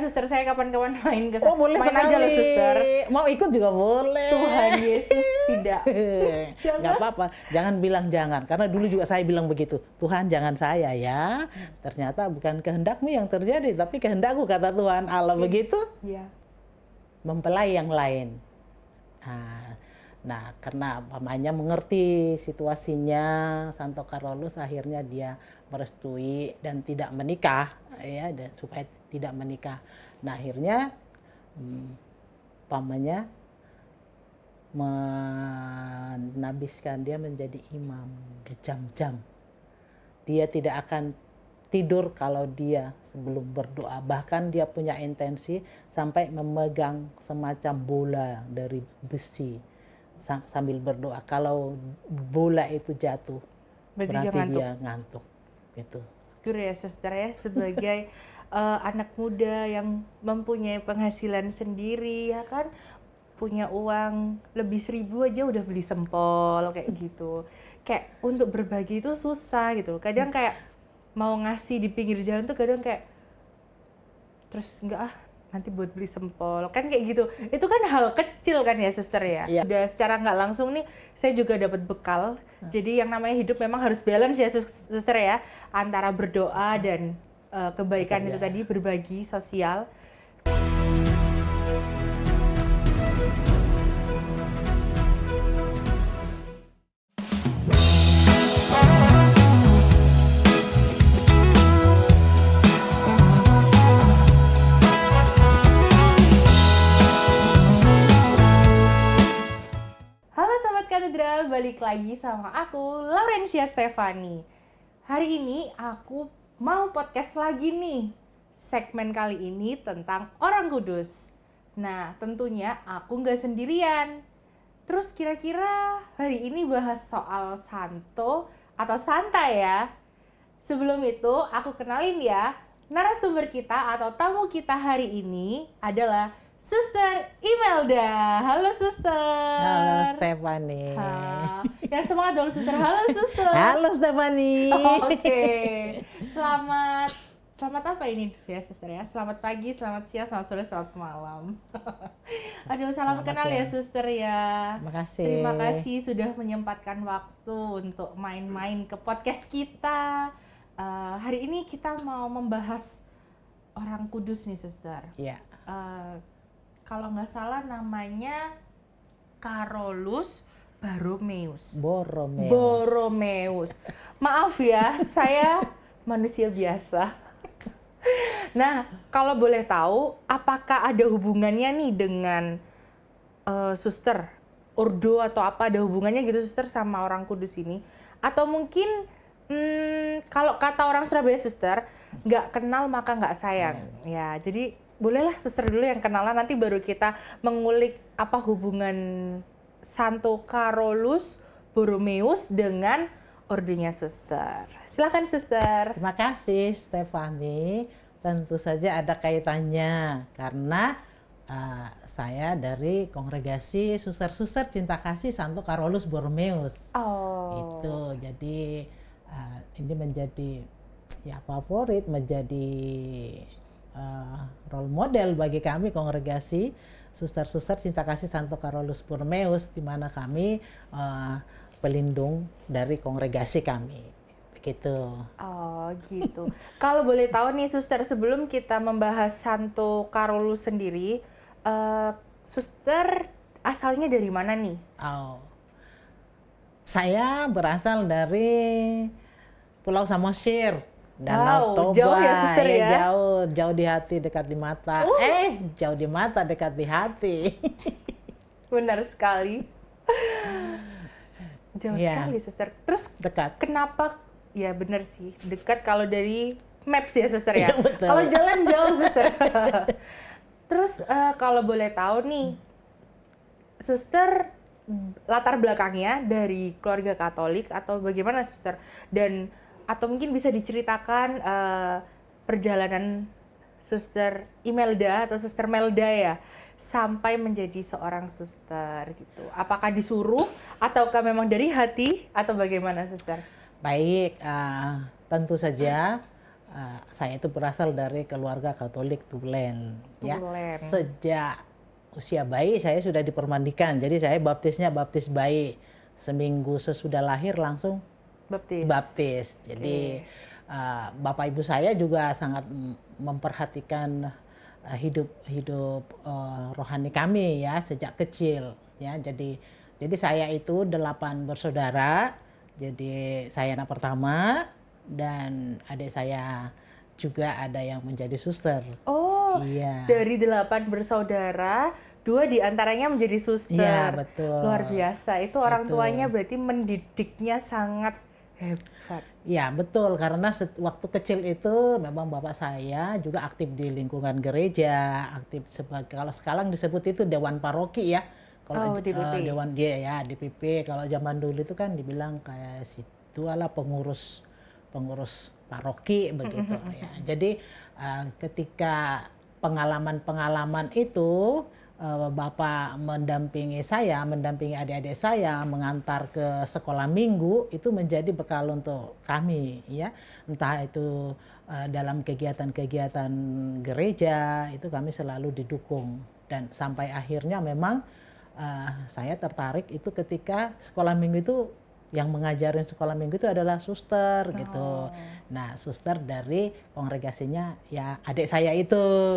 suster, saya kapan-kapan main ke Oh, boleh main sekali. aja loh suster. Mau ikut juga boleh. Tuhan Yesus tidak. Nggak apa-apa, jangan bilang jangan. Karena dulu juga saya bilang begitu. Tuhan jangan saya ya. Ternyata bukan kehendakmu yang terjadi, tapi kehendakku kata Tuhan Allah begitu. Iya. Mempelai yang lain. Nah, karena pamannya mengerti situasinya, Santo Carolus akhirnya dia merestui dan tidak menikah, ya, dan supaya tidak menikah. Nah, akhirnya pamannya menabiskan dia menjadi imam berjam-jam. Dia tidak akan tidur kalau dia sebelum berdoa. Bahkan dia punya intensi sampai memegang semacam bola dari besi sambil berdoa. Kalau bola itu jatuh, berarti dia ngantuk. Gitu. Syukur ya suster ya, sebagai anak muda yang mempunyai penghasilan sendiri ya kan, punya uang lebih 1.000 aja udah beli sempol kayak gitu. Kayak untuk berbagi itu susah gitu. Kadang kayak mau ngasih di pinggir jalan tuh kadang kayak terus enggak nanti buat beli sempol kan kayak gitu. Itu kan hal kecil kan ya suster ya. Iya. Udah secara nggak langsung nih saya juga dapat bekal. Jadi yang namanya hidup memang harus balance ya suster ya, antara berdoa dan kebaikan itu tadi, berbagi sosial. Katedral, balik lagi sama aku, Laurencia Stefani. Hari ini aku mau podcast lagi nih. Segmen kali ini tentang orang kudus. Nah, tentunya aku nggak sendirian. Terus kira-kira hari ini bahas soal santo atau santa ya? Sebelum itu, aku kenalin ya, narasumber kita atau tamu kita hari ini adalah Suster Imelda. Halo Suster. Halo Stefani. Ya semangat dong Suster. Halo Suster. Halo Stefani. Oke. Selamat apa ini ya Suster ya? Selamat pagi, selamat siang, selamat sore, selamat malam. Aduh, salam kenal ya Suster ya. Makasih. Terima kasih sudah menyempatkan waktu untuk main-main ke podcast kita. Hari ini kita mau membahas orang kudus nih Suster. Iya. Kalau nggak salah namanya Carolus Borromeus. Maaf ya, saya manusia biasa. Nah, kalau boleh tahu, apakah ada hubungannya nih dengan suster, ordo atau apa, ada hubungannya gitu suster sama orang kudus ini? Atau mungkin kalau kata orang Surabaya suster, nggak kenal maka nggak sayang. Ya, jadi bolehlah suster dulu yang kenalan, nanti baru kita mengulik apa hubungan Santo Carolus Borromeus dengan ordonya suster. Silakan suster. Terima kasih Stefani. Tentu saja ada kaitannya karena saya dari kongregasi suster-suster cinta kasih Santo Carolus Borromeus. Oh. Itu jadi ini menjadi ya favorit, menjadi role model bagi kami kongregasi suster-suster cinta kasih Santo Carolus Borromeus, di mana kami pelindung dari kongregasi kami. Begitu. Oh gitu. Kalau boleh tahu nih suster, sebelum kita membahas Santo Carolus sendiri, suster asalnya dari mana nih? Oh, saya berasal dari Pulau Samosir. Danau Toba. Jauh ya suster ya? Jauh di hati, dekat di mata. Jauh di mata, dekat di hati. Benar sekali. Jauh sekali suster. Terus dekat. Kenapa? Ya benar sih, dekat kalau dari maps ya suster ya. Betul. Kalau jalan jauh suster. Terus kalau boleh tahu nih, suster latar belakangnya dari keluarga Katolik atau bagaimana suster? Dan atau mungkin bisa diceritakan perjalanan Suster Imelda atau Suster Melda ya sampai menjadi seorang suster gitu. Apakah disuruh ataukah memang dari hati atau bagaimana suster? Baik, tentu saja saya itu berasal dari keluarga Katolik Tulen, ya. Tulen. Sejak usia bayi saya sudah dipermandikan, jadi saya baptisnya baptis bayi. Seminggu sesudah lahir langsung baptis. Jadi bapak ibu saya juga sangat memperhatikan hidup rohani kami ya sejak kecil, ya. Jadi saya itu 8 bersaudara. Jadi saya anak pertama dan adik saya juga ada yang menjadi suster. Oh, iya. dari 8 bersaudara, 2 diantaranya menjadi suster. Iya, betul. Luar biasa, itu orang Itu. tuanya berarti mendidiknya sangat hebat. Ya, betul. Karena waktu kecil itu memang bapak saya juga aktif di lingkungan gereja, aktif sebagai, kalau sekarang disebut itu Dewan Paroki ya. Kalau DPP. Dewan dia ya, DPP. Kalau zaman dulu itu kan dibilang kayak situ lah pengurus paroki begitu ya. Jadi ketika pengalaman-pengalaman itu Bapak mendampingi adik-adik saya mengantar ke sekolah minggu, itu menjadi bekal untuk kami ya. Entah itu dalam kegiatan-kegiatan gereja, itu kami selalu didukung. Dan sampai akhirnya memang saya tertarik itu ketika sekolah minggu itu, yang mengajarin sekolah minggu itu adalah suster gitu. Nah, suster dari kongregasinya ya adik saya itu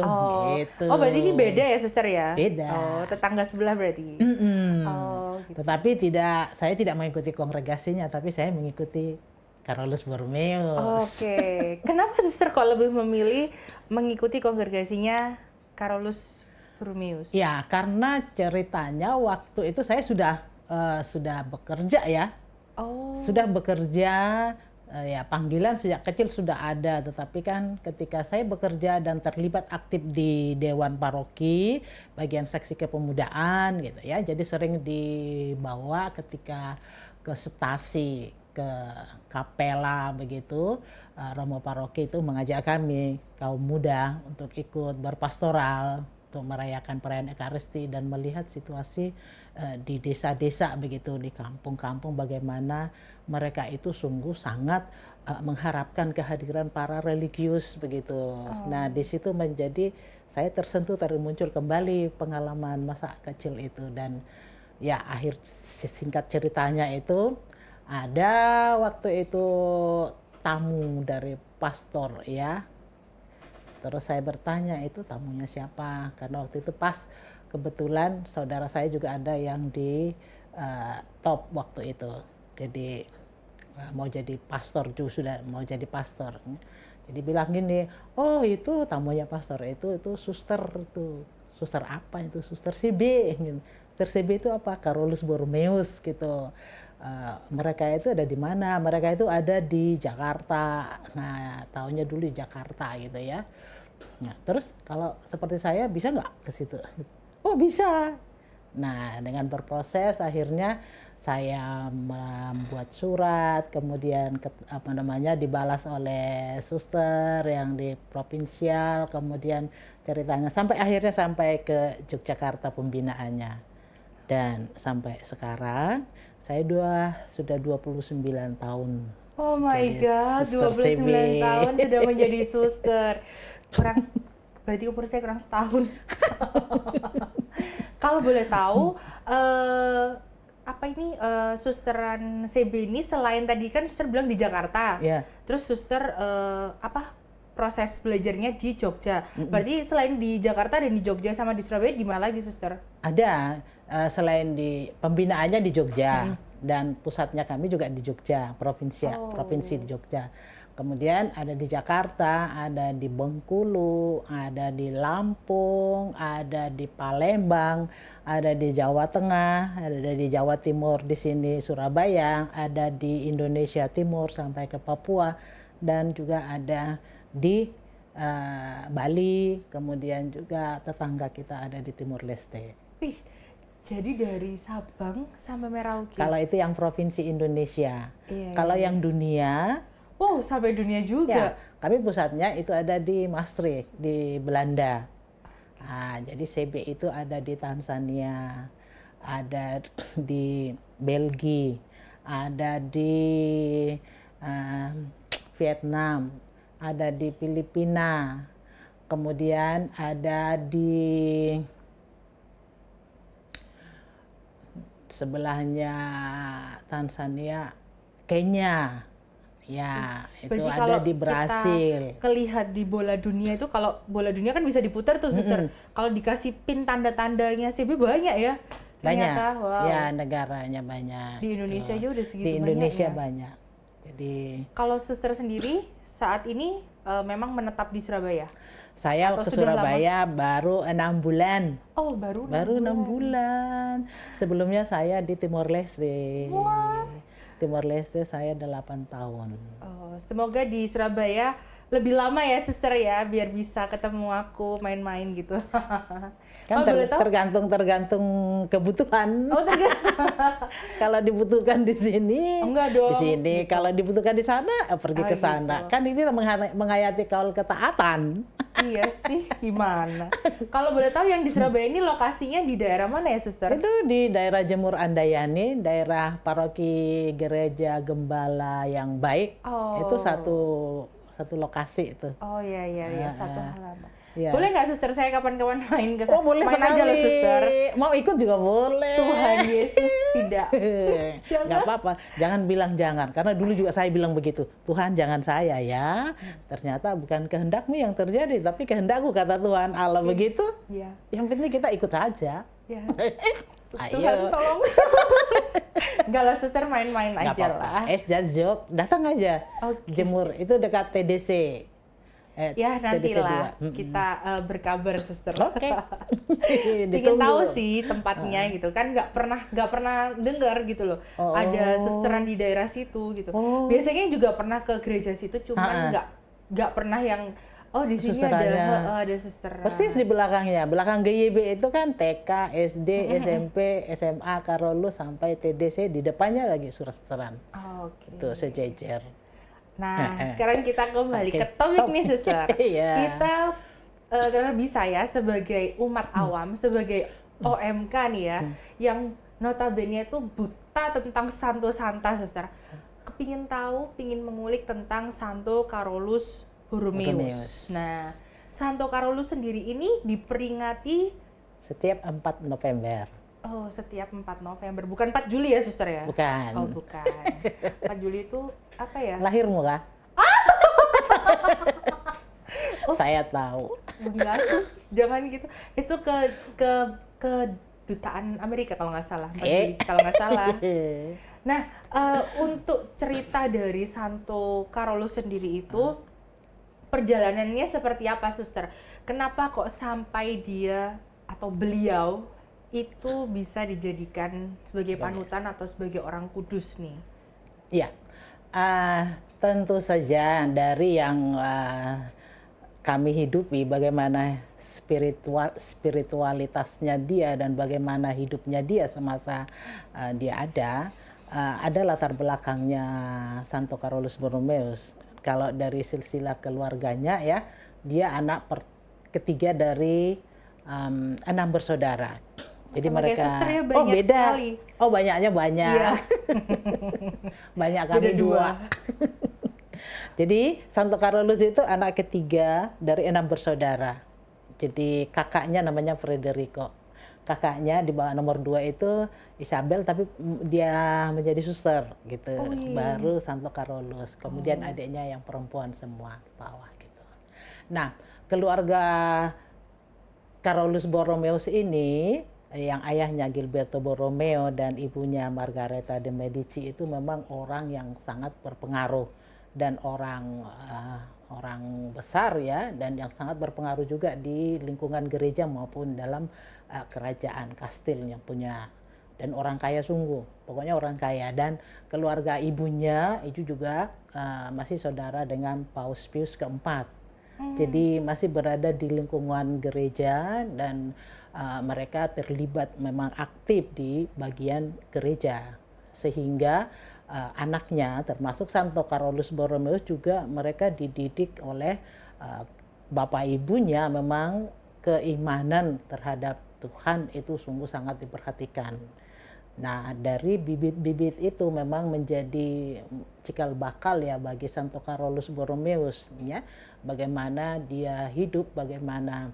gitu. Oh, berarti ini beda ya suster ya? Beda. Oh, tetangga sebelah berarti. Oh, gitu. Tetapi saya tidak mengikuti kongregasinya, tapi saya mengikuti Carolus Borromeus. Oke. Kenapa suster kok lebih memilih mengikuti kongregasinya Carolus Borromeus? Ya, karena ceritanya waktu itu saya sudah bekerja ya. Sudah bekerja, ya panggilan sejak kecil sudah ada, tetapi kan ketika saya bekerja dan terlibat aktif di Dewan Paroki, bagian seksi kepemudaan gitu ya, jadi sering dibawa ketika ke stasi, ke kapela begitu, Romo Paroki itu mengajak kami, kaum muda, untuk ikut berpastoral, untuk merayakan perayaan Ekaristi dan melihat situasi di desa-desa begitu, di kampung-kampung, bagaimana mereka itu sungguh sangat mengharapkan kehadiran para religius begitu. Nah, di situ menjadi saya tersentuh, muncul kembali pengalaman masa kecil itu. Dan ya singkat ceritanya itu, ada waktu itu tamu dari pastor ya. Terus saya bertanya, itu tamunya siapa? Karena waktu itu pas kebetulan saudara saya juga ada yang di top waktu itu. Jadi mau jadi pastor, juga sudah mau jadi pastor. Jadi bilang gini, oh itu tamunya pastor, itu suster, itu suster apa itu? Suster CB. Suster CB itu apa? Carolus Borromeus gitu. Mereka itu ada di mana? Mereka itu ada di Jakarta. Nah, tahunnya dulu di Jakarta gitu ya. Nah, terus kalau seperti saya bisa nggak ke situ? Oh bisa. Nah, dengan berproses akhirnya saya membuat surat, kemudian dibalas oleh suster yang di provinsial, kemudian ceritanya sampai ke Yogyakarta pembinaannya. Dan sampai sekarang saya sudah 29 tahun. Oh my God, Suster 29 CB. tahun sudah menjadi suster. Berarti umur saya kurang setahun. Kalau boleh tahu, susteran CB ini selain tadi kan suster bilang di Jakarta, terus suster proses belajarnya di Jogja. Berarti selain di Jakarta dan di Jogja sama di Surabaya, di mana lagi suster? Ada, selain di pembinaannya di Jogja dan pusatnya kami juga di Jogja, provinsi di Jogja. Kemudian ada di Jakarta, ada di Bengkulu, ada di Lampung, ada di Palembang, ada di Jawa Tengah, ada di Jawa Timur di sini Surabaya, ada di Indonesia Timur sampai ke Papua, dan juga ada di Bali, kemudian juga tetangga kita ada di Timur Leste. Wih, jadi dari Sabang sampai Merauke. Kalau itu yang provinsi Indonesia. Kalau yang dunia, sampai dunia juga. Ya, kami pusatnya itu ada di Maastricht, di Belanda. Nah, jadi CB itu ada di Tanzania, ada di Belgia, ada di Vietnam, ada di Filipina, kemudian ada di sebelahnya Tanzania, Kenya. Ya, itu Berarti ada kalau di Brasil. kita kelihat di bola dunia itu, kalau bola dunia kan bisa diputar tuh, Suster. Kalau dikasih pin tanda-tandanya CB banyak ya. Banyak. Ternyata, wow. Ya, negaranya banyak. Di Indonesia gitu. aja udah segitu Di Indonesia banyaknya. banyak. Jadi Kalau Suster sendiri saat ini memang menetap di Surabaya? saya Atau ke sudah Surabaya baru 6 bulan. Oh, baru Baru 6 bulan. bulan. Sebelumnya saya di Timor Leste. Wah. Timor Leste saya 8 tahun. Oh, semoga di Surabaya lebih lama ya, Suster ya, biar bisa ketemu aku main-main gitu. Kan Kalau boleh tahu? tergantung kebutuhan. Oh, Kalau dibutuhkan di sini, enggak dong. di sini. Gitu. Kalau dibutuhkan di sana, pergi Oh, ke sana. gitu. Kan ini menghayati kaul ketaatan. Iya sih, gimana? Kalau boleh tahu yang di Surabaya ini lokasinya di daerah mana ya, Suster? Itu di daerah Jemur Andayani, daerah paroki Gereja Gembala yang Baik. Oh. Itu satu lokasi itu. Oh iya, satu halaman. Iya. Boleh nggak, Suster, saya kapan-kapan main ke sana? Oh, boleh main sekali. aja loh, Suster. Mau ikut juga boleh. Tuhan Yesus tidak. Nggak apa-apa, jangan bilang jangan. Karena dulu juga saya bilang begitu. Tuhan jangan saya ya. Ternyata bukan kehendakmu yang terjadi, tapi kehendakku, kata Tuhan Allah begitu. Iya. Yang penting kita ikut saja. Ya. Ayo. Tuhan tolong. Enggak lah, Suster, main-main Nggak aja apa-apa. lah. Jok, datang aja. Oke, Jemur itu dekat TDC. Ya, TDC nantilah 2. kita berkabar, Suster. Oke. Pengen Ditunggu. tahu sih tempatnya gitu kan, nggak pernah dengar gitu loh. Oh. Ada susteran di daerah situ gitu. Oh. Biasanya juga pernah ke gereja situ, cuman nggak pernah yang di sini ada susteran. Persis di belakangnya, belakang GYB itu kan TK, SD, SMP, SMA, Karolus sampai TDC, di depannya lagi susteran. Oke. Itu sejejer. Nah, sekarang kita kembali ke topik nih, Suster. Iya. Kita karena bisa ya sebagai umat awam, sebagai OMK nih ya, yang notabene itu buta tentang Santo Santa, Suster. Kepingin tahu, pingin mengulik tentang Santo Carolus Borromeus. Nah, Santo Carolus sendiri ini diperingati setiap 4 November. Oh, setiap 4 November. Bukan 4 Juli ya, Suster ya? Bukan. Oh, bukan. 4 Juli itu apa ya? Lahirmu kah? Saya tahu. Enggak, Sus. Jangan gitu. Itu ke dutaan Amerika kalau nggak salah. 4 Juli, kalau nggak salah. Nah, untuk cerita dari Santo Carolus sendiri itu, perjalanannya seperti apa, Suster? Kenapa kok sampai dia atau beliau itu bisa dijadikan sebagai panutan atau sebagai orang kudus nih? Iya, tentu saja dari yang kami hidupi, bagaimana spiritualitasnya dia dan bagaimana hidupnya dia semasa dia ada latar belakangnya Santo Carolus Borromeus. Kalau dari silsilah keluarganya ya, dia anak ketiga dari 6 bersaudara. Jadi sama mereka kayak Suster ya, banyak beda. sekali. Oh, banyaknya banyak. Iya. Banyak kami Beda dua. Jadi Santo Carolus itu anak ketiga dari 6 bersaudara. Jadi kakaknya namanya Federico. Kakaknya di bawah nomor 2 itu Isabel, tapi dia menjadi suster gitu. Oh, iya. Baru Santo Carolus. Kemudian adiknya yang perempuan semua ke bawah gitu. Nah, keluarga Carolus Borromeus ini, yang ayahnya Gilberto Borromeo dan ibunya Margareta de Medici itu memang orang yang sangat berpengaruh dan orang besar ya, dan yang sangat berpengaruh juga di lingkungan gereja maupun dalam kerajaan kastil yang punya, dan orang kaya sungguh, pokoknya orang kaya. Dan keluarga ibunya itu juga masih saudara dengan Paus Pius keempat. Jadi masih berada di lingkungan gereja dan mereka terlibat memang aktif di bagian gereja, sehingga anaknya termasuk Santo Carolus Borromeus juga mereka dididik oleh bapak ibunya, memang keimanan terhadap Tuhan itu sungguh sangat diperhatikan. Nah, dari bibit-bibit itu memang menjadi cikal bakal ya bagi Santo Carolus Borromeus ya. Bagaimana dia hidup, bagaimana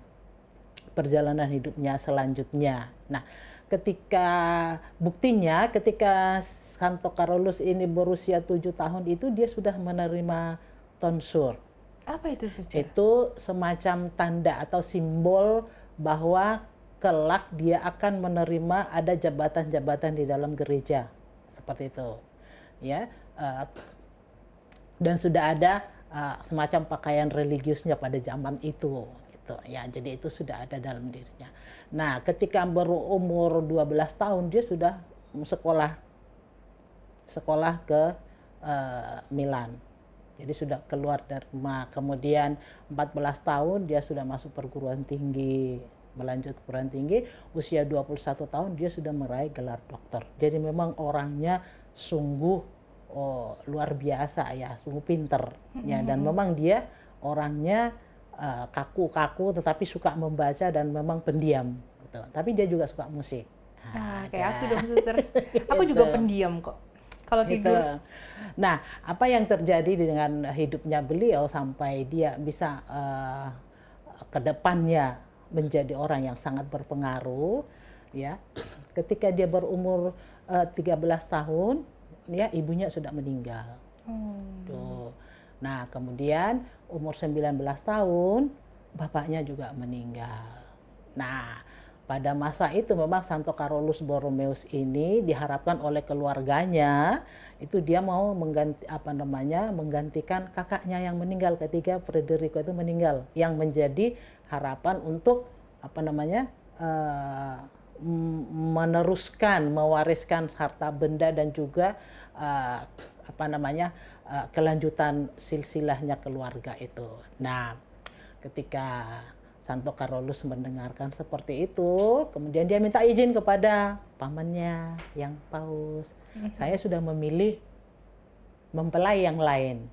perjalanan hidupnya selanjutnya. Nah, ketika Santo Carolus ini berusia 7 tahun itu dia sudah menerima tonsur. Apa itu, Suster? Itu semacam tanda atau simbol bahwa kelak dia akan menerima ada jabatan-jabatan di dalam gereja seperti itu ya. Dan sudah ada semacam pakaian religiusnya pada zaman itu gitu ya, jadi itu sudah ada dalam dirinya. Nah, ketika berumur 12 tahun dia sudah sekolah ke Milan. Jadi sudah keluar dari rumah. Kemudian 14 tahun dia sudah masuk perguruan tinggi, melanjut perguruan tinggi. Usia 21 tahun dia sudah meraih gelar dokter. Jadi memang orangnya sungguh luar biasa ya, sungguh pinter ya. Dan memang dia orangnya kaku-kaku tetapi suka membaca dan memang pendiam gitu. Tapi dia juga suka musik. Kayak aku dong, Suster. Aku juga pendiam kok. Kalau gitu. tidur. Nah, apa yang terjadi dengan hidupnya beliau sampai dia bisa ke depannya menjadi orang yang sangat berpengaruh ya. Ketika dia berumur 13 tahun ya, ibunya sudah meninggal. Tuh. Nah, kemudian umur 19 tahun bapaknya juga meninggal. Nah, pada masa itu memang Santo Carolus Borromeus ini diharapkan oleh keluarganya itu dia mau menggantikan kakaknya yang meninggal ketika Federico itu meninggal, yang menjadi harapan untuk mewariskan harta benda dan juga kelanjutan silsilahnya keluarga itu. Nah, ketika Santo Carolus mendengarkan seperti itu, kemudian dia minta izin kepada pamannya yang paus. Saya sudah memilih mempelai yang lain.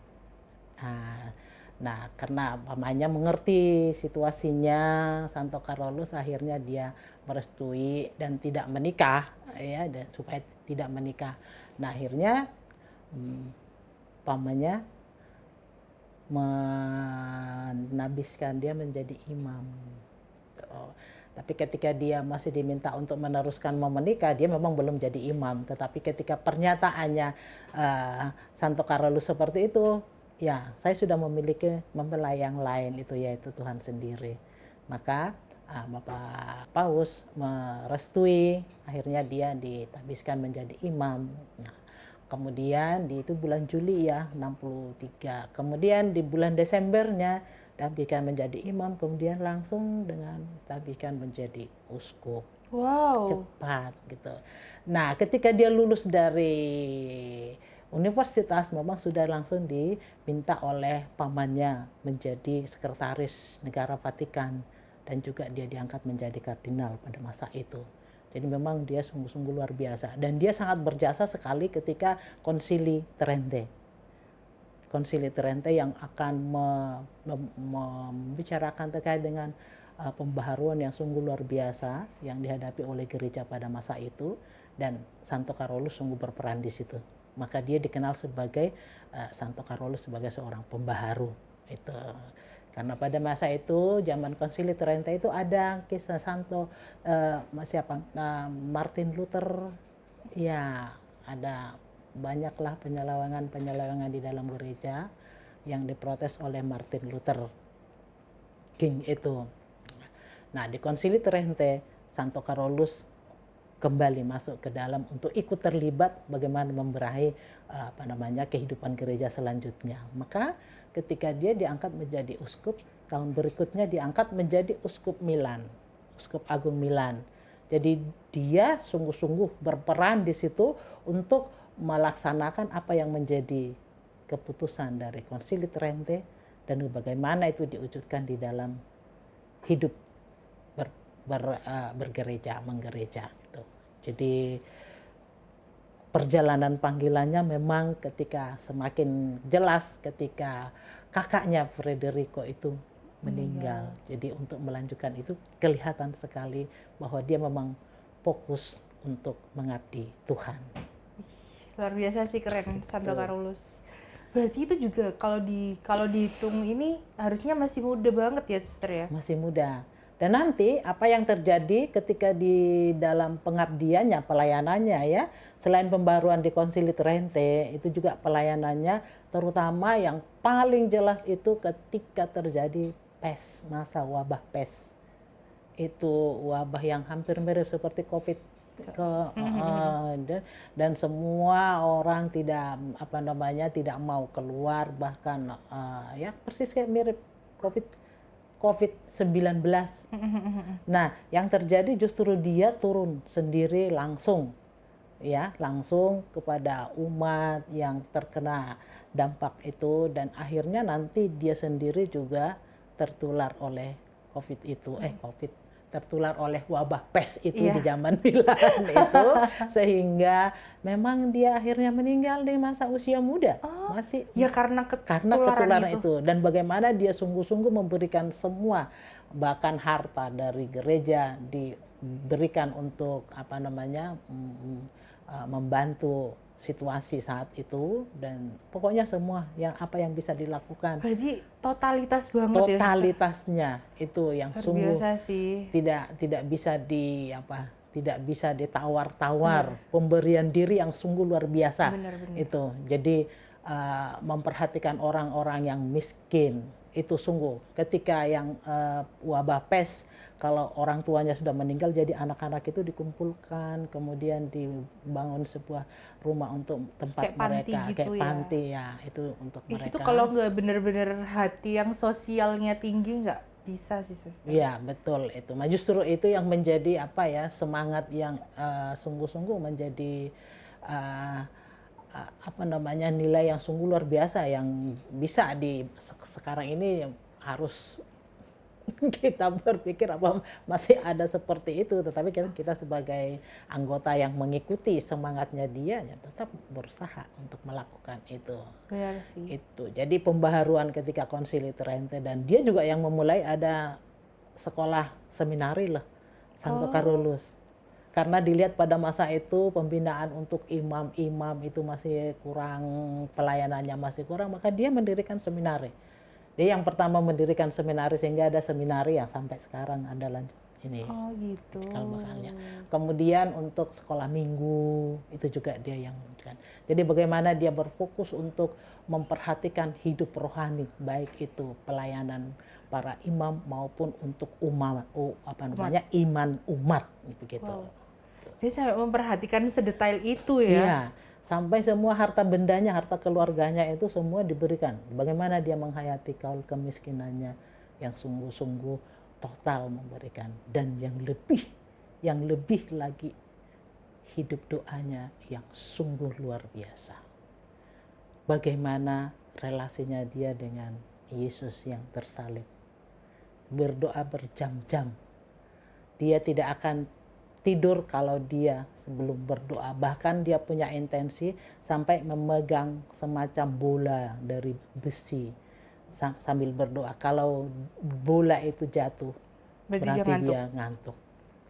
Nah, karena pamannya mengerti situasinya, Santo Carolus akhirnya dia merestui dan tidak menikah, ya, dan supaya tidak menikah. Nah, akhirnya pamannya menabiskan dia menjadi imam. Tapi ketika dia masih diminta untuk meneruskan mau menikah, dia memang belum jadi imam. Tetapi ketika pernyataannya Santo Carolus seperti itu, ya saya sudah memiliki mempelai yang lain, itu yaitu Tuhan sendiri. Maka Bapak Paus merestui, akhirnya dia ditabiskan menjadi imam. Nah, kemudian itu bulan Juli ya 63. Kemudian di bulan Desembernya ditabiskan menjadi imam, kemudian langsung dengan ditabiskan menjadi uskup. Wow. Cepat gitu. Nah, ketika dia lulus dari universitas memang sudah langsung diminta oleh pamannya menjadi sekretaris negara Vatikan dan juga dia diangkat menjadi kardinal pada masa itu. Jadi memang dia sungguh-sungguh luar biasa. Dan dia sangat berjasa sekali ketika Konsili Trente. Konsili Trente yang akan membicarakan terkait dengan pembaharuan yang sungguh luar biasa yang dihadapi oleh gereja pada masa itu. Dan Santo Carolus sungguh berperan di situ. Maka dia dikenal sebagai Santo Carolus sebagai seorang pembaharu. Itu. Karena pada masa itu, zaman Konsili Trente itu ada kisah Martin Luther, ya ada banyaklah penyelewengan di dalam gereja yang diprotes oleh Martin Luther King itu. Nah, di Konsili Trente, Santo Carolus kembali masuk ke dalam untuk ikut terlibat bagaimana membenahi kehidupan gereja selanjutnya. Maka ketika dia diangkat menjadi uskup, tahun berikutnya diangkat menjadi uskup Milan, uskup agung Milan. Jadi dia sungguh-sungguh berperan di situ untuk melaksanakan apa yang menjadi keputusan dari Konsili Trente dan bagaimana itu diwujudkan di dalam hidup bergereja, menggereja gitu. Jadi perjalanan panggilannya memang ketika semakin jelas ketika kakaknya Federico itu meninggal. Jadi untuk melanjutkan itu kelihatan sekali bahwa dia memang fokus untuk mengabdi Tuhan. Luar biasa sih, keren Santo Betul. Carolus. Berarti itu juga kalau dihitung ini harusnya masih muda banget ya, Suster ya? Masih muda. Dan nanti apa yang terjadi ketika di dalam pengabdiannya, pelayanannya ya, selain pembaruan di Konsili Trente, itu juga pelayanannya terutama yang paling jelas itu ketika terjadi pes, masa wabah pes. Itu wabah yang hampir mirip seperti COVID dan semua orang tidak mau keluar, bahkan ya persis kayak mirip COVID-19. Nah, yang terjadi justru dia turun sendiri langsung kepada umat yang terkena dampak itu, dan akhirnya nanti dia sendiri juga tertular oleh tertular oleh wabah pes itu di zaman Milan itu, sehingga memang dia akhirnya meninggal di masa usia muda. Masih Ya karena ketularan itu. Dan bagaimana dia sungguh-sungguh memberikan semua, bahkan harta dari gereja diberikan untuk membantu situasi saat itu, dan pokoknya semua apa yang bisa dilakukan. Berarti totalitas banget Totalitasnya itu yang sungguh biasa sih. tidak bisa ditawar-tawar. Pemberian diri yang sungguh luar biasa. Benar. Itu jadi memperhatikan orang-orang yang miskin itu sungguh. Ketika yang wabah pes, kalau orang tuanya sudah meninggal, jadi anak-anak itu dikumpulkan, kemudian dibangun sebuah rumah untuk tempat kayak mereka, panti gitu kayak panti ya, itu untuk mereka. Itu kalau nggak benar-benar hati yang sosialnya tinggi nggak bisa sih, Suster. Iya, betul itu. Justru itu yang menjadi semangat yang sungguh-sungguh menjadi nilai yang sungguh luar biasa yang bisa sekarang ini harus kita berpikir apa masih ada seperti itu, tetapi kita sebagai anggota yang mengikuti semangatnya dia ya tetap berusaha untuk melakukan itu. Benar sih. Itu jadi pembaharuan ketika Konsili Trente, dan dia juga yang memulai ada sekolah seminari lah, Santo Carolus. Karena dilihat pada masa itu pembinaan untuk imam-imam itu masih kurang, pelayanannya masih kurang, maka dia mendirikan seminari. Dia yang pertama mendirikan seminari, sehingga ada seminari yang sampai sekarang ada ini. Oh gitu. Cikal bakalnya. Kemudian untuk sekolah minggu itu juga dia yang mendirikan. Jadi bagaimana dia berfokus untuk memperhatikan hidup rohani, baik itu pelayanan para imam maupun untuk iman umat begitu. Wow. Dia sampai memperhatikan sedetail itu ya. Iya. Sampai semua harta bendanya, harta keluarganya itu semua diberikan. Bagaimana dia menghayati kaul kemiskinannya yang sungguh-sungguh total memberikan. Dan yang lebih lagi hidup doanya yang sungguh luar biasa. Bagaimana relasinya dia dengan Yesus yang tersalib. Berdoa berjam-jam. Dia tidak akan tidur kalau dia sebelum berdoa. Bahkan dia punya intensi sampai memegang semacam bola dari besi sambil berdoa. Kalau bola itu jatuh, berarti dia ngantuk.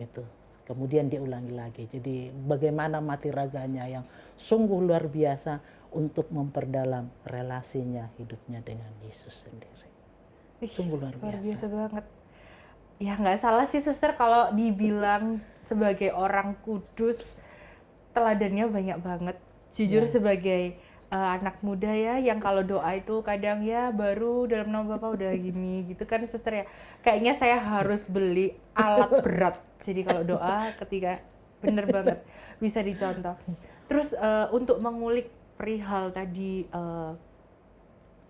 Gitu. Kemudian dia ulangi lagi. Jadi bagaimana mati raganya yang sungguh luar biasa untuk memperdalam relasinya hidupnya dengan Yesus sendiri. Sungguh luar biasa. Luar biasa banget. Ya nggak salah sih, Suster, kalau dibilang sebagai orang kudus, teladannya banyak banget. Jujur sebagai anak muda ya, yang kalau doa itu kadang ya baru dalam nama Bapa udah gini gitu kan, Suster ya. Kayaknya saya harus beli alat berat. Jadi kalau doa ketika bener banget bisa dicontoh. Terus untuk mengulik perihal tadi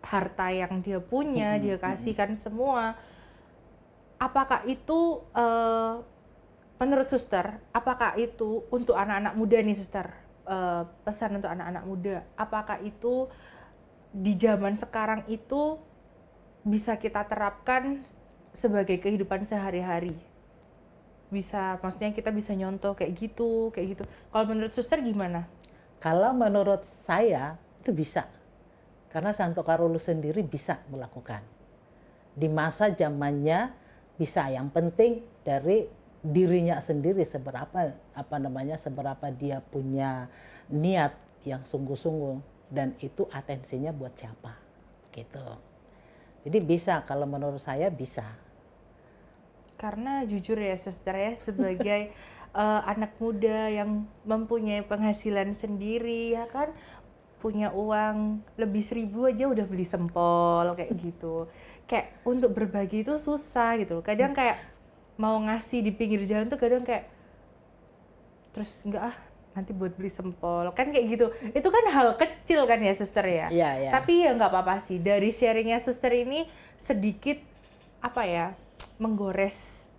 harta yang dia punya, dia kasihkan semua. Apakah itu menurut Suster, apakah itu untuk anak-anak muda nih, Suster? Pesan untuk anak-anak muda, apakah itu di zaman sekarang itu bisa kita terapkan sebagai kehidupan sehari-hari? Maksudnya kita bisa nyontoh kayak gitu. Kalau menurut Suster gimana? Kalau menurut saya itu bisa. Karena Santo Carolus sendiri bisa melakukan. Di masa zamannya bisa, yang penting dari dirinya sendiri seberapa seberapa dia punya niat yang sungguh-sungguh dan itu atensinya buat siapa gitu. Jadi bisa, kalau menurut saya bisa. Karena jujur ya suster ya, sebagai anak muda yang mempunyai penghasilan sendiri ya kan, punya uang lebih 1.000 aja udah beli sempol kayak gitu. Kayak untuk berbagi itu susah gitu. Kadang kayak mau ngasih di pinggir jalan tuh kadang kayak terus enggak nanti buat beli sempol kan kayak gitu. Itu kan hal kecil kan ya suster ya. Iya, iya. Tapi ya nggak apa-apa sih, dari sharingnya suster ini sedikit apa ya, menggores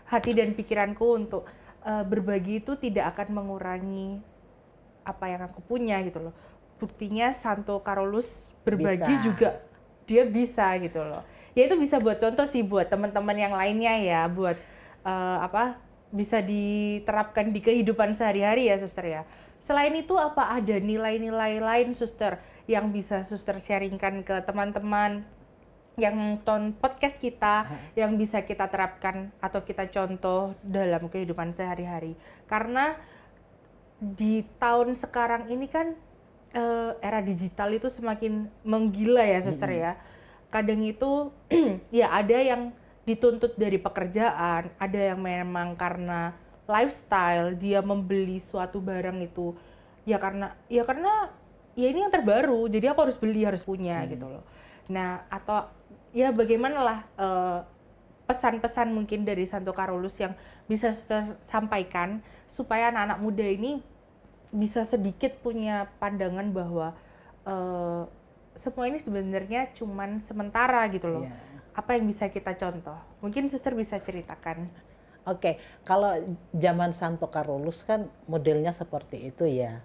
hati dan pikiranku untuk berbagi itu tidak akan mengurangi apa yang aku punya gitu loh. Buktinya Santo Carolus berbagi Bisa. juga dia bisa gitu loh. Ya itu bisa buat contoh sih buat teman-teman yang lainnya ya, buat bisa diterapkan di kehidupan sehari-hari ya suster ya. Selain itu apa ada nilai-nilai lain suster yang bisa suster sharingkan ke teman-teman yang nonton podcast kita, yang bisa kita terapkan atau kita contoh dalam kehidupan sehari-hari? Karena di tahun sekarang ini kan era digital itu semakin menggila ya suster ya. Kadang itu ya ada yang dituntut dari pekerjaan, ada yang memang karena lifestyle dia membeli suatu barang itu karena ya ini yang terbaru, jadi aku harus beli, harus punya gitu loh. Nah, atau ya bagaimana lah pesan-pesan mungkin dari Santo Carolus yang bisa suster sampaikan supaya anak-anak muda ini bisa sedikit punya pandangan bahwa semua ini sebenarnya cuman sementara gitu loh. Iya. Apa yang bisa kita contoh? Mungkin suster bisa ceritakan. Oke, kalau zaman Santo Carolus kan modelnya seperti itu ya.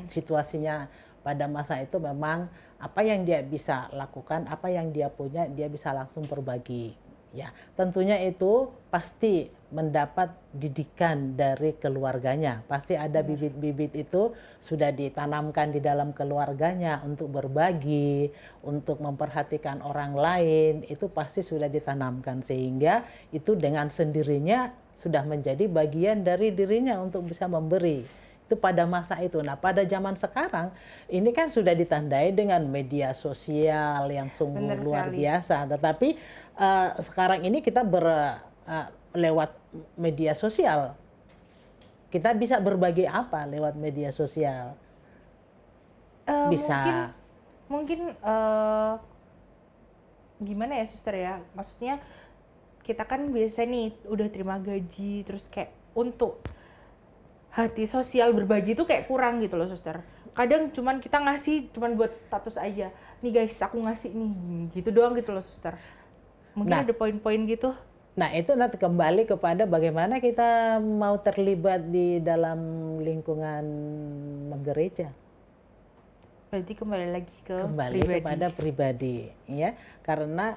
Situasinya pada masa itu memang apa yang dia bisa lakukan, apa yang dia punya, dia bisa langsung berbagi. Ya, tentunya itu pasti mendapat didikan dari keluarganya. Pasti ada bibit-bibit itu sudah ditanamkan di dalam keluarganya untuk berbagi, untuk memperhatikan orang lain, itu pasti sudah ditanamkan sehingga itu dengan sendirinya sudah menjadi bagian dari dirinya untuk bisa memberi. Itu pada masa itu. Nah, pada zaman sekarang ini kan sudah ditandai dengan media sosial yang sungguh Benar luar sekali. biasa. Tetapi sekarang ini kita lewat media sosial. Kita bisa berbagi apa lewat media sosial? Bisa. Mungkin gimana ya suster ya? Maksudnya kita kan biasa nih udah terima gaji terus kayak untuk hati sosial berbagi itu kayak kurang gitu loh suster. Kadang cuman kita ngasih cuman buat status aja. Nih guys, aku ngasih nih gitu doang gitu loh suster. Mungkin Nah, ada poin-poin gitu. Nah, itu nanti kembali kepada bagaimana kita mau terlibat di dalam lingkungan gereja. Berarti kembali lagi ke Kembali pribadi. kepada pribadi, ya. Karena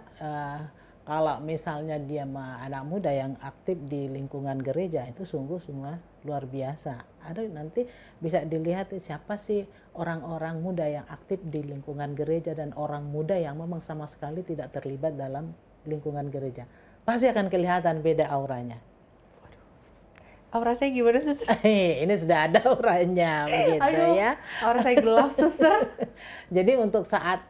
kalau misalnya dia anak muda yang aktif di lingkungan gereja itu sungguh semua luar biasa. Ada nanti bisa dilihat siapa sih orang-orang muda yang aktif di lingkungan gereja dan orang muda yang memang sama sekali tidak terlibat dalam lingkungan gereja. Pasti akan kelihatan beda auranya. Aura saya gimana suster? Ini sudah ada auranya begitu. Aduh, ya. aura saya gelap suster. Jadi untuk saat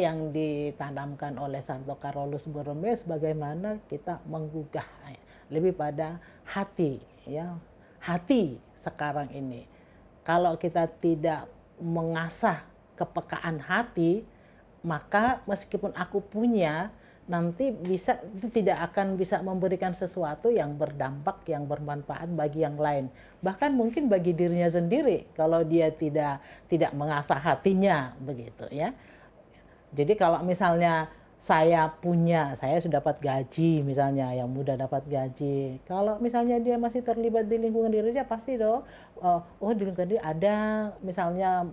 yang ditanamkan oleh Santo Carolus Borromeo bagaimana kita menggugah lebih pada hati ya. Hati sekarang ini. Kalau kita tidak mengasah kepekaan hati, maka meskipun aku punya nanti itu tidak akan bisa memberikan sesuatu yang berdampak, yang bermanfaat bagi yang lain. Bahkan mungkin bagi dirinya sendiri kalau dia tidak mengasah hatinya begitu ya. Jadi kalau misalnya saya sudah dapat gaji misalnya, yang muda dapat gaji. Kalau misalnya dia masih terlibat di lingkungan gereja pasti dong, di lingkungan dia ada misalnya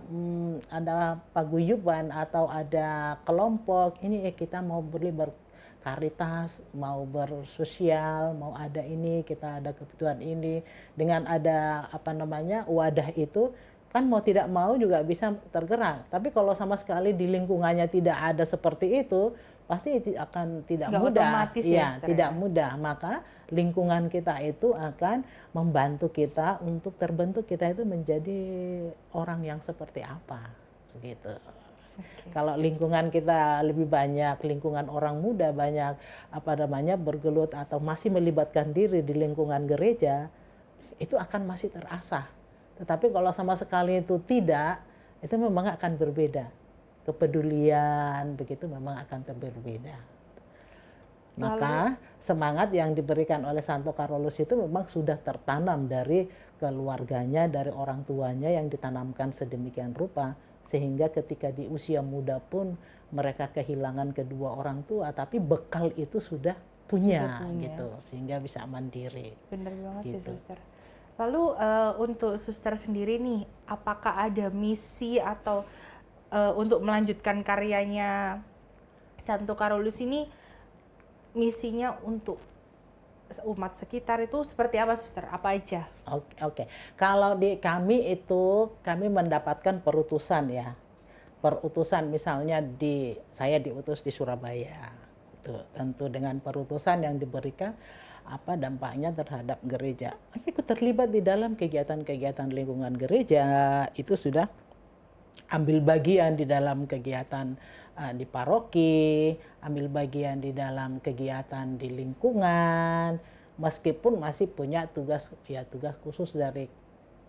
ada paguyuban atau ada kelompok, ini kita mau berkaritas, mau bersosial, mau ada ini, kita ada kebutuhan ini. Dengan ada wadah itu, kan mau tidak mau juga bisa tergerak. Tapi kalau sama sekali di lingkungannya tidak ada seperti itu, pasti akan tidak Nggak mudah. otomatis ya, Iya, Sister, tidak ya? mudah. Maka lingkungan kita itu akan membantu kita untuk terbentuk kita itu menjadi orang yang seperti apa, gitu. Oke. Kalau lingkungan kita lebih banyak, lingkungan orang muda banyak bergelut atau masih melibatkan diri di lingkungan gereja, itu akan masih terasah. Tetapi kalau sama sekali itu tidak, itu memang akan berbeda. Kepedulian begitu memang akan berbeda. Maka semangat yang diberikan oleh Santo Carolus itu memang sudah tertanam dari keluarganya, dari orang tuanya yang ditanamkan sedemikian rupa, sehingga ketika di usia muda pun mereka kehilangan kedua orang tua, tapi bekal itu sudah punya. Gitu, sehingga bisa mandiri. Bener banget sih, Gitu. Suster. Lalu untuk Suster sendiri nih, apakah ada misi atau untuk melanjutkan karyanya Santo Carolus ini, misinya untuk umat sekitar itu seperti apa, Suster? Apa aja? Oke. Kalau di kami itu, kami mendapatkan perutusan ya. Perutusan misalnya saya diutus di Surabaya. Tentu dengan perutusan yang diberikan, apa dampaknya terhadap gereja. Ikut terlibat di dalam kegiatan-kegiatan lingkungan gereja, itu sudah ambil bagian di dalam kegiatan di paroki, ambil bagian di dalam kegiatan di lingkungan, meskipun masih punya tugas khusus dari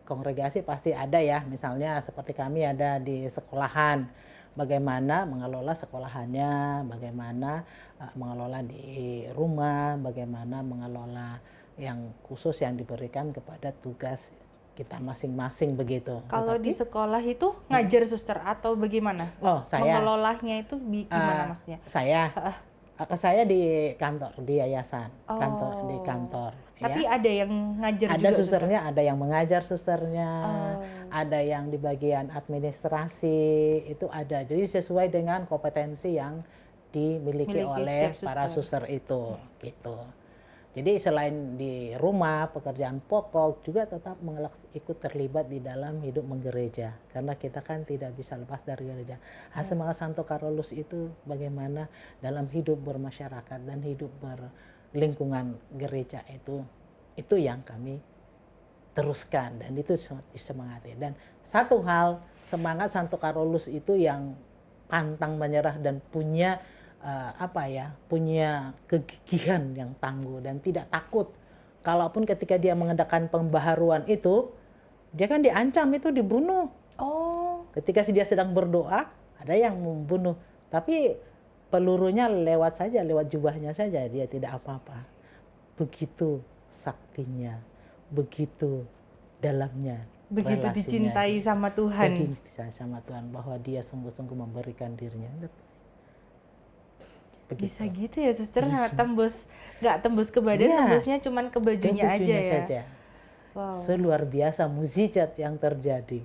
kongregasi pasti ada ya, misalnya seperti kami ada di sekolahan, bagaimana mengelola sekolahannya, bagaimana mengelola di rumah, bagaimana mengelola yang khusus yang diberikan kepada tugas kita masing-masing begitu. Kalau di sekolah itu ngajar, Suster, atau bagaimana? Oh, saya mengelolanya itu gimana maksudnya? Saya di kantor, di yayasan, di kantor. Tapi ya. ada yang ngajar Ada juga, susternya, ada yang mengajar susternya, ada yang di bagian administrasi, itu ada. Jadi sesuai dengan kompetensi yang dimiliki oleh para suster itu, gitu. Jadi selain di rumah, pekerjaan pokok juga tetap ikut terlibat di dalam hidup menggereja. Karena kita kan tidak bisa lepas dari gereja. Semangat Santo Carolus itu bagaimana dalam hidup bermasyarakat dan hidup berlingkungan gereja itu yang kami teruskan dan itu sangat disemangati. Dan satu hal, semangat Santo Carolus itu yang pantang menyerah dan punya punya kegigihan yang tangguh dan tidak takut. Kalaupun ketika dia mengadakan pembaharuan itu, dia kan diancam itu dibunuh. Ketika dia sedang berdoa, ada yang membunuh. Tapi pelurunya lewat jubahnya saja, dia tidak apa-apa. Begitu saktinya, begitu dalamnya. Begitu dicintai sama Tuhan. Begitu dicintai sama Tuhan, bahwa dia sungguh-sungguh memberikan dirinya. Begitu. Bisa gitu ya, Suster, nggak tembus ke badan, tembusnya cuman ke bajunya aja ya. Saja. Wow. Seluar biasa mukjizat yang terjadi.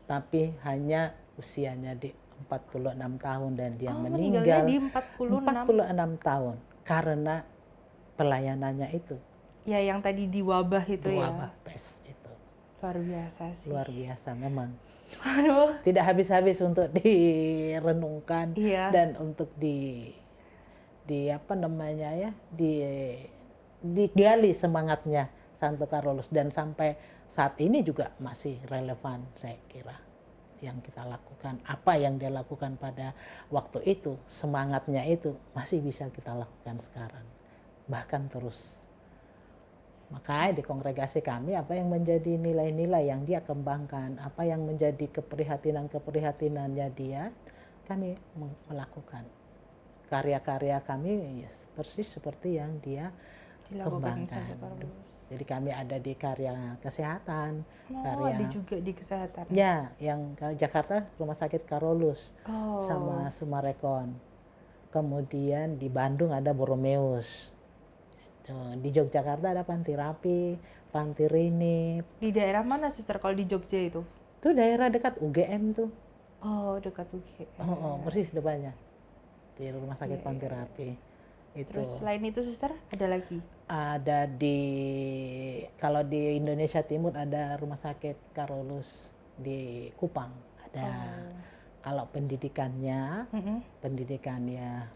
Tapi hanya usianya di 46 tahun dan dia meninggal di 46 tahun karena pelayanannya itu. Ya, yang tadi di wabah itu ya. Wabah pes itu. Luar biasa sih. Luar biasa memang. Aduh. Tidak habis-habis untuk direnungkan dan untuk digali semangatnya Santo Carolus, dan sampai saat ini juga masih relevan saya kira yang kita lakukan. Apa yang dia lakukan pada waktu itu, semangatnya itu masih bisa kita lakukan sekarang, bahkan terus. Makanya di kongregasi kami apa yang menjadi nilai-nilai yang dia kembangkan, apa yang menjadi keprihatinannya dia, kami melakukan. Karya-karya kami persis seperti yang dia kembangkan. Jadi kami ada di karya kesehatan. Ada juga di kesehatan? Ya, yang Jakarta Rumah Sakit Carolus sama Sumarekon. Kemudian di Bandung ada Borromeus. Di Yogyakarta ada Panti Rapi, Panti Rini. Di daerah mana, Suster, kalau di Jogja itu? Itu daerah dekat UGM tuh. Dekat UGM. Persis depannya. Di Rumah Sakit Panti Rapi. Itu. Terus selain itu, Suster, ada lagi? Ada kalau di Indonesia Timur ada Rumah Sakit Carolus di Kupang. Ada. Kalau pendidikannya, Mm-mm.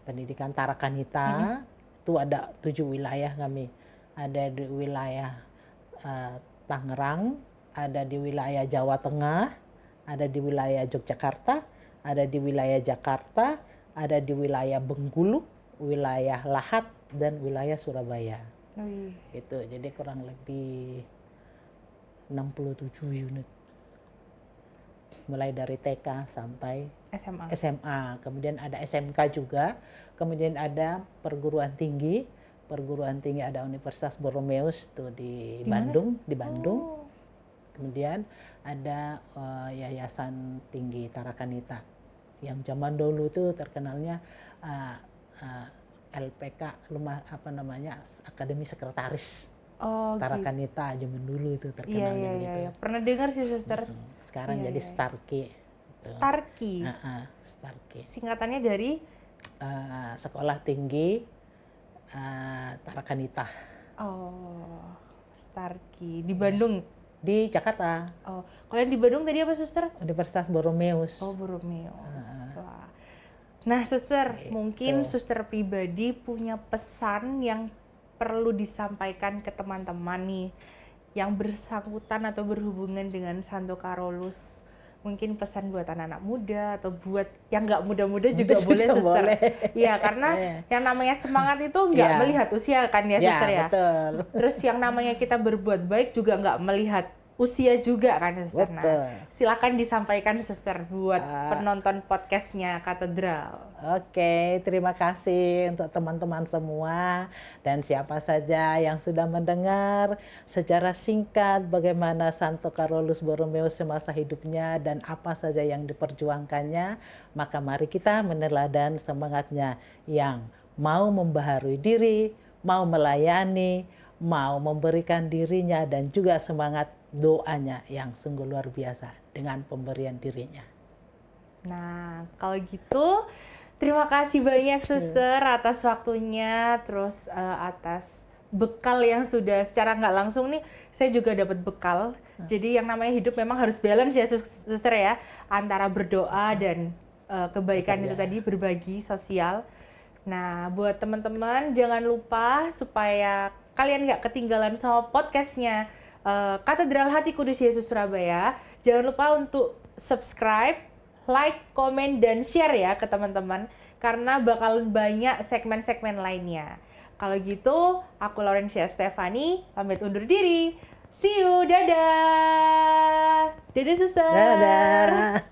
pendidikan Tarakanita itu ada 7 wilayah kami. Ada di wilayah Tangerang, ada di wilayah Jawa Tengah, ada di wilayah Yogyakarta, ada di wilayah Jakarta, ada di wilayah Bengkulu, wilayah Lahat, dan wilayah Surabaya. Wih. Itu jadi kurang lebih 67 unit. Mulai dari TK sampai SMA. SMA, kemudian ada SMK juga, kemudian ada perguruan tinggi ada Universitas Borromeus tuh di Di mana? Bandung, Oh. kemudian ada Yayasan Tinggi Tarakanita yang zaman dulu tuh terkenalnya LPK, Akademi Sekretaris Oh, gitu. Tarakanita zaman dulu itu Iya, terkenalnya iya, begitu. iya. Pernah dengar sih, Suster. Sekarang Iya, jadi iya. Starki. Starki. Starki. Singkatannya dari Sekolah Tinggi Tarakanita. Oh, Starki di Bandung. Di Jakarta. Oh, kalian di Bandung tadi apa, Suster? Universitas Borromeus. Oh, Borromeus. Wah. Nah, Suster, mungkin Suster pribadi punya pesan yang perlu disampaikan ke teman-teman nih yang bersangkutan atau berhubungan dengan Santo Carolus. Mungkin pesan buat anak-anak muda atau buat yang nggak muda-muda juga boleh, Suster. Iya, karena yang namanya semangat itu nggak melihat usia kan ya, Suster ya. Betul. Terus yang namanya kita berbuat baik juga nggak melihat usia juga kan, Suster. Betul. Nah, silakan disampaikan, Suster, buat penonton podcastnya Katedral. Oke, terima kasih untuk teman-teman semua dan siapa saja yang sudah mendengar secara singkat bagaimana Santo Carolus Borromeus semasa hidupnya dan apa saja yang diperjuangkannya, maka mari kita meneladan semangatnya yang mau membaharui diri, mau melayani, mau memberikan dirinya dan juga semangat doanya yang sungguh luar biasa dengan pemberian dirinya. Nah, kalau gitu terima kasih banyak, Suster, atas waktunya, terus atas bekal yang sudah secara nggak langsung nih, saya juga dapat bekal. Jadi yang namanya hidup memang harus balance ya, Suster ya, antara berdoa dan kebaikan itu tadi, berbagi sosial. Nah, buat teman-teman jangan lupa supaya kalian nggak ketinggalan sama podcastnya Katedral Hati Kudus Yesus Surabaya. Jangan lupa untuk subscribe, like, komen, dan share ya ke teman-teman, karena bakal banyak segmen-segmen lainnya. Kalau gitu, aku Laurencia Stefani, pamit undur diri. See you, dadah! Dadah, Suster! Dadah!